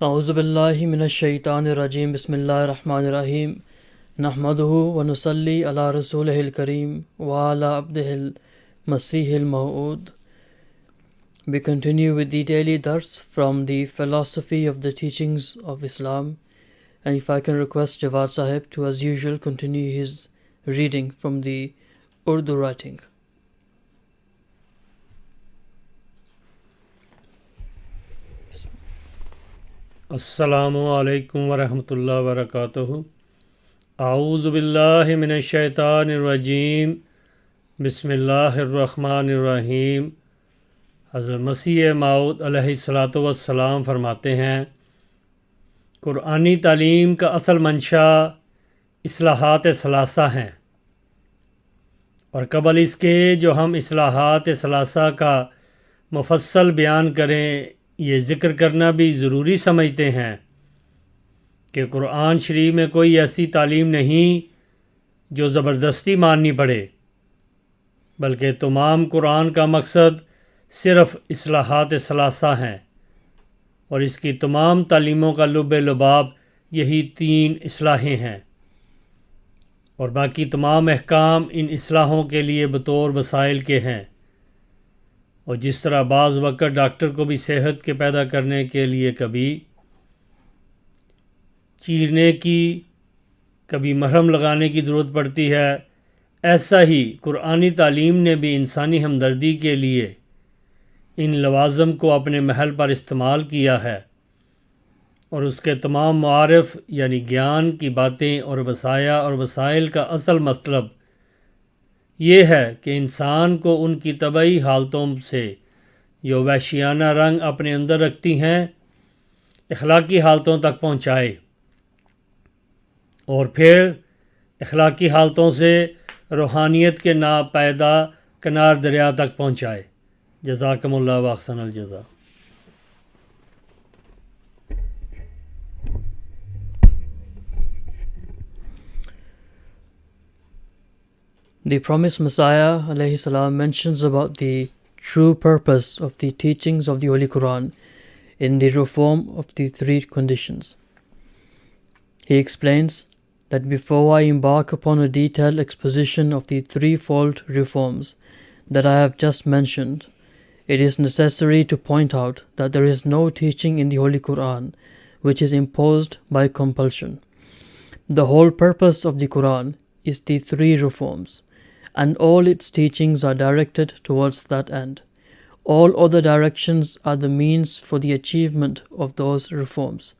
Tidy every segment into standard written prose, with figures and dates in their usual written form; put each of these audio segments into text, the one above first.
أعوذ بالله من الشيطان الرجيم بسم الله الرحمن الرحيم نحمده ونصلي على رسوله الكريم وعلى عبده المسيح الموعود. We continue with the daily dars from the philosophy of the teachings of Islam, and if I can request Jawad Sahib to as usual continue his reading from the Urdu writing. अस्सलामु अलैकुम वरहमतुल्लाहि वबरकातुहू। आऊज़ु बिल्लाहि मिनश शैतानिर रजीम। बिस्मिल्लाहिर रहमानिर रहीम। हज़रत मसीह मऊद अलैहिस्सलातु वस्सलाम फरमाते हैं, कुरानी तालीम का असल मंशा इस्लाहात सलासा हैं, और कबल इसके जो हम इस्लाहात सलासा का मुफस्सल बयान करें, ये ज़िक्र करना भी ज़रूरी समझते हैं कि कुरान शरीफ में कोई ऐसी तालीम नहीं जो ज़बरदस्ती माननी पड़े, बल्कि तमाम कुरान का मकसद सिर्फ़ इस्लाहात सलासा हैं, और इसकी तमाम तालीमों का लुब लुबाब यही 3 इस्लाहें हैं, और बाकी तमाम अहकाम इन इस्लाहों के लिए बतौर वसाइल के हैं। और जिस तरह बाज़ वक़्त डॉक्टर को भी सेहत के पैदा करने के लिए कभी चीरने की, कभी मरहम लगाने की ज़रूरत पड़ती है, ऐसा ही कुरानी तालीम ने भी इंसानी हमदर्दी के लिए इन लवाज़म को अपने महल पर इस्तेमाल किया है, और उसके तमाम मारिफ़ यानी ज्ञान की बातें और वसाया और वसाइल का असल मतलब ये है कि इंसान को उनकी तबई हालतों से जो वहशियाना रंग अपने अंदर रखती हैं अखलाकी हालतों तक पहुँचाए, और फिर अखलाकी हालतों से रूहानियत के नापैदा किनार दरिया तक पहुँचाए। जज़ाकमुल्लाह व अहसनल जज़ा। The promised Messiah alayhi salam mentions about the true purpose of the teachings of the Holy Quran in the reform of the 3 conditions. He explains that before I embark upon a detailed exposition of the 3-fold reforms that I have just mentioned, it is necessary to point out that there is no teaching in the Holy Quran which is imposed by compulsion. The whole purpose of the Quran is the 3 reforms, and all its teachings are directed towards that end. All other directions are the means for the achievement of those reforms.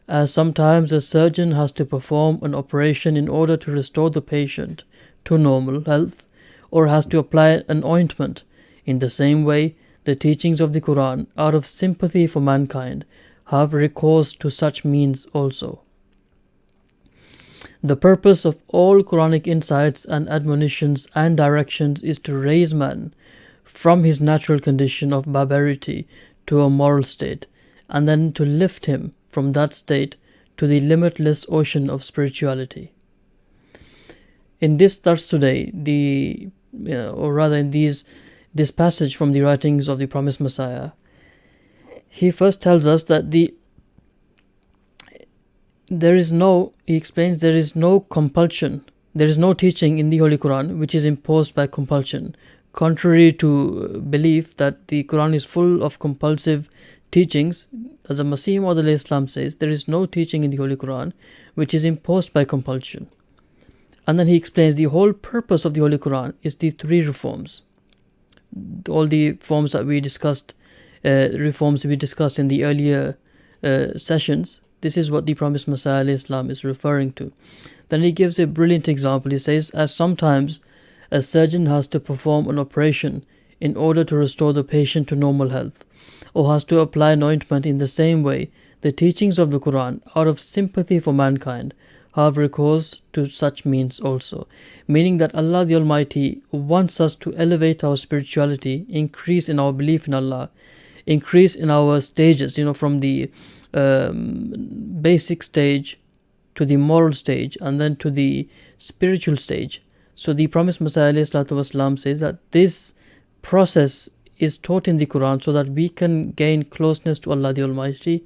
As sometimes a surgeon has to perform an operation in order to restore the patient to normal health, or has to apply an ointment, in the same way the teachings of the Quran, out of sympathy for mankind, have recourse to such means also. The purpose of all Quranic insights and admonitions and directions is to raise man from his natural condition of barbarity to a moral state, and then to lift him from that state to the limitless ocean of spirituality. In this dars today, in this passage from the writings of the promised Messiah, he first tells us that he explains there is no compulsion, there is no teaching in the Holy Quran which is imposed by compulsion, contrary to belief that the Quran is full of compulsive teachings. As the Masih Maud Islam says, there is no teaching in the Holy Quran which is imposed by compulsion. And then he explains the whole purpose of the Holy Quran is the 3 reforms. All the reforms we discussed in the earlier sessions. This is what the promised Messiah Islam is referring to. Then he gives a brilliant example. He says, as sometimes a surgeon has to perform an operation in order to restore the patient to normal health, or has to apply an ointment, in the same way the teachings of the Quran, out of sympathy for mankind, have recourse to such means also. Meaning that Allah the Almighty wants us to elevate our spirituality, increase in our belief in Allah, increase in our stages, from the basic stage to the moral stage, and then to the spiritual stage. So the promised Messiah ﷺ says that this process is taught in the Quran so that we can gain closeness to Allah the Almighty,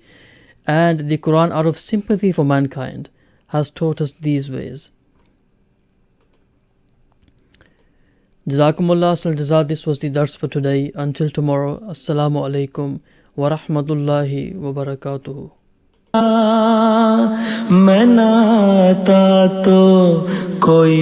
And the Quran, out of sympathy for mankind, has taught us these ways. Jazakumullah asal jazaa. This was the dars for today. Until tomorrow, Assalamu alaikum wa rahmatullahi wa barakatuhu. मनाता तो कोई